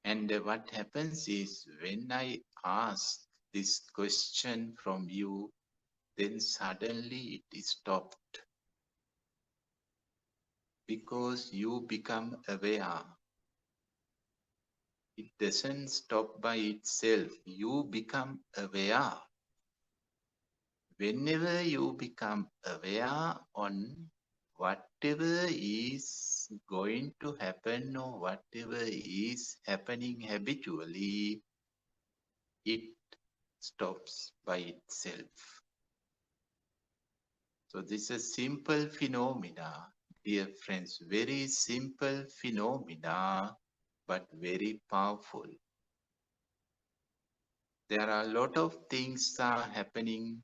S1: And what happens is when I ask this question from you, then suddenly it is stopped. Because you become aware. It doesn't stop by itself. You become aware. Whenever you become aware on whatever is going to happen or whatever is happening habitually, it stops by itself. So this is a simple phenomena, dear friends, very simple phenomena, but very powerful. There are a lot of things are happening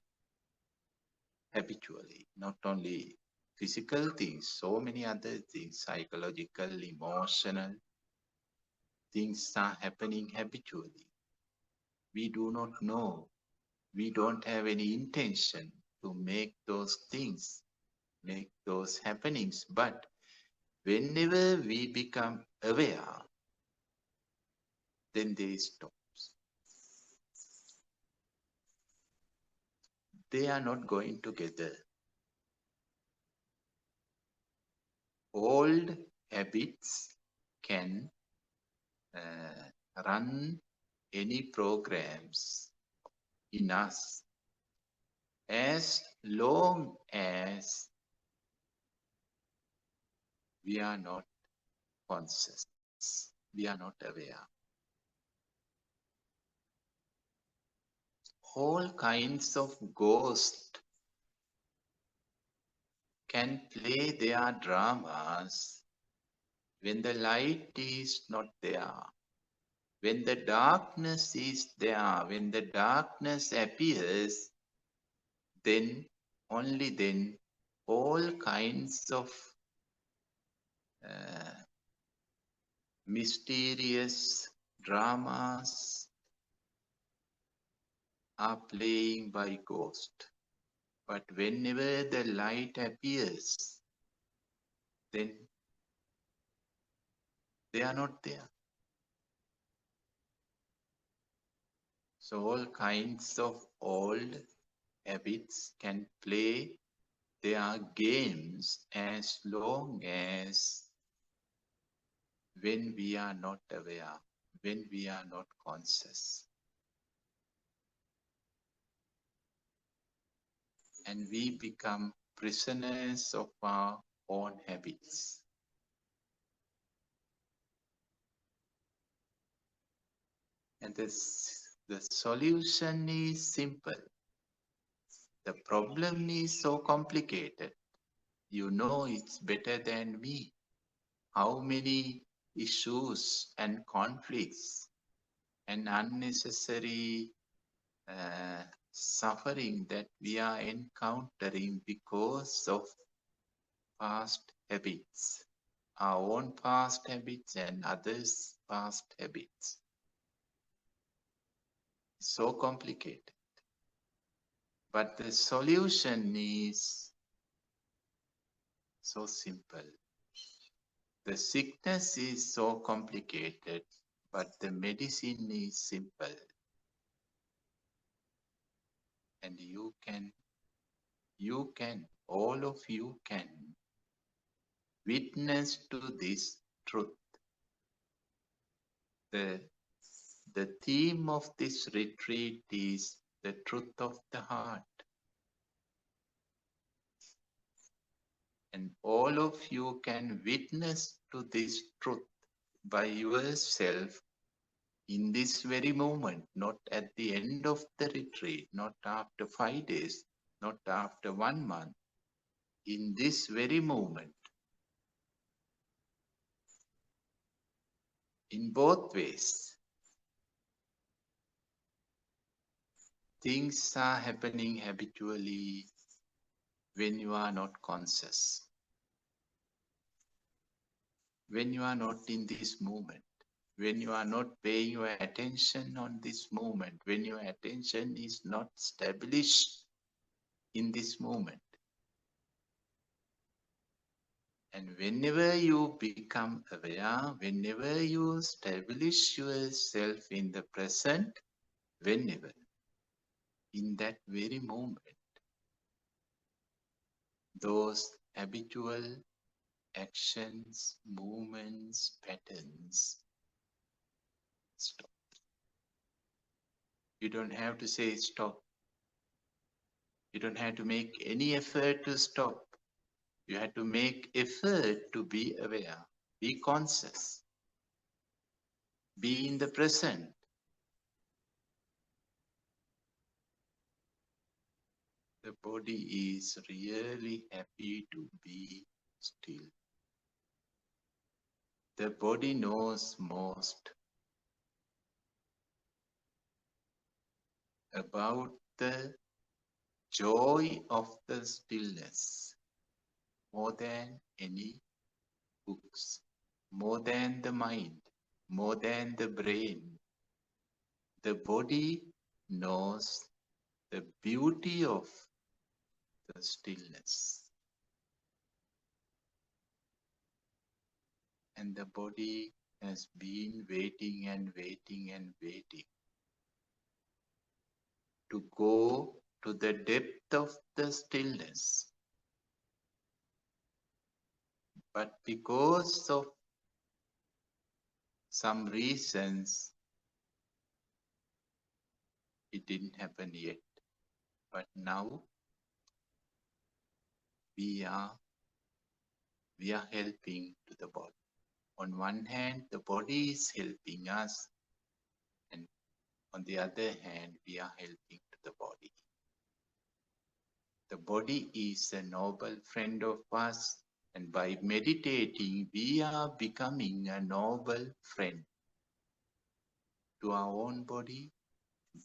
S1: habitually, not only physical things, so many other things, psychological, emotional things are happening habitually. We do not know, we don't have any intention to make those things, make those happenings, but whenever we become aware, then they stop. They are not going together. Old habits can run any programs in us as long as we are not conscious, we are not aware. All kinds of ghosts can play their dramas when the light is not there. When the darkness is there, when the darkness appears, then, only then, all kinds of mysterious dramas are playing by ghost. But whenever the light appears, then they are not there. So all kinds of old habits can play their games as long as when we are not aware, when we are not conscious. And we become prisoners of our own habits. And the solution is simple. The problem is so complicated. You know it's better than me. How many issues and conflicts and unnecessary suffering that we are encountering because of past habits, our own past habits and others' past habits. It's so complicated. But the solution is so simple. The sickness is so complicated, but the medicine is simple. And all of you can witness to this truth. The theme of this retreat is the truth of the heart. And all of you can witness to this truth by yourself in this very moment, not at the end of the retreat, not after 5 days, not after 1 month, in this very moment. In both ways, things are happening habitually when you are not conscious, when you are not in this moment, when you are not paying your attention on this moment, when your attention is not established in this moment. And whenever you become aware, whenever you establish yourself in the present, whenever, in that very moment, those habitual actions, movements, patterns stop. You don't have to say stop. You don't have to make any effort to stop. You have to make effort to be aware, be conscious, be in the present. The body is really happy to be still. The body knows most about the joy of the stillness more than any books, more than the mind, more than the brain. The body knows the beauty of the stillness. And the body has been waiting and waiting and waiting to go to the depth of the stillness. But because of some reasons, it didn't happen yet. But now we are helping to the body. On one hand, the body is helping us, and on the other hand, we are helping to the body. The body is a noble friend of us, and by meditating, we are becoming a noble friend to our own body,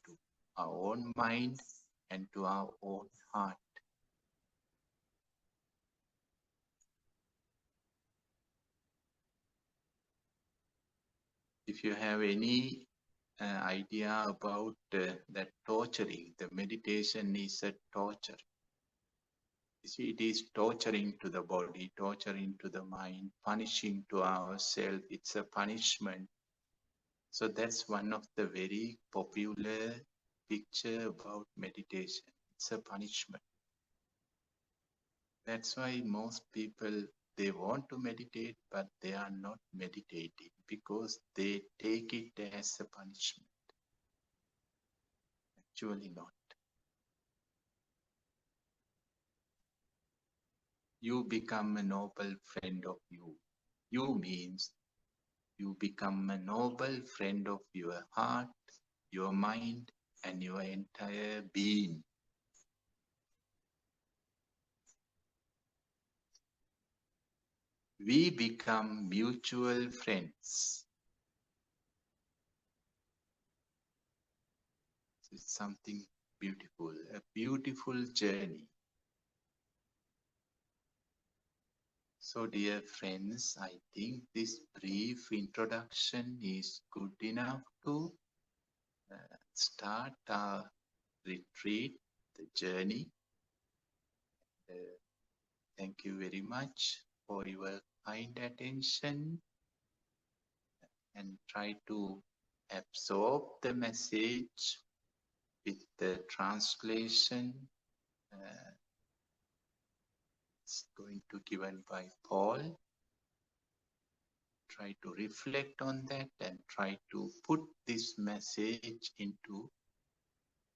S1: to our own mind, and to our own heart. If you have any idea about that torturing, the meditation is a torture. You see, it is torturing to the body, torturing to the mind, punishing to ourselves. It's a punishment. So that's one of the very popular picture about meditation. It's a punishment. That's why most people, they want to meditate, but they are not meditating because they take it as a punishment. Actually not. You become a noble friend of you. You means you become a noble friend of your heart, your mind, and your entire being. we become mutual friends. It's something beautiful, a beautiful journey. So, dear friends, I think this brief introduction is good enough to start our retreat, the journey. Thank you very much for your kind attention, and try to absorb the message with the translation. It's going to be given by Paul. Try to reflect on that and try to put this message into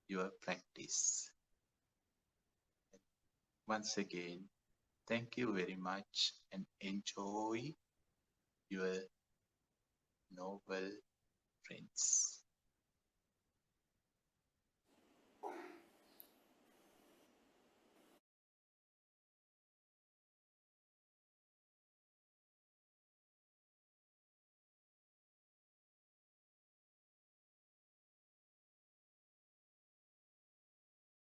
S1: your practice. Once again, thank you very much and enjoy your noble friends.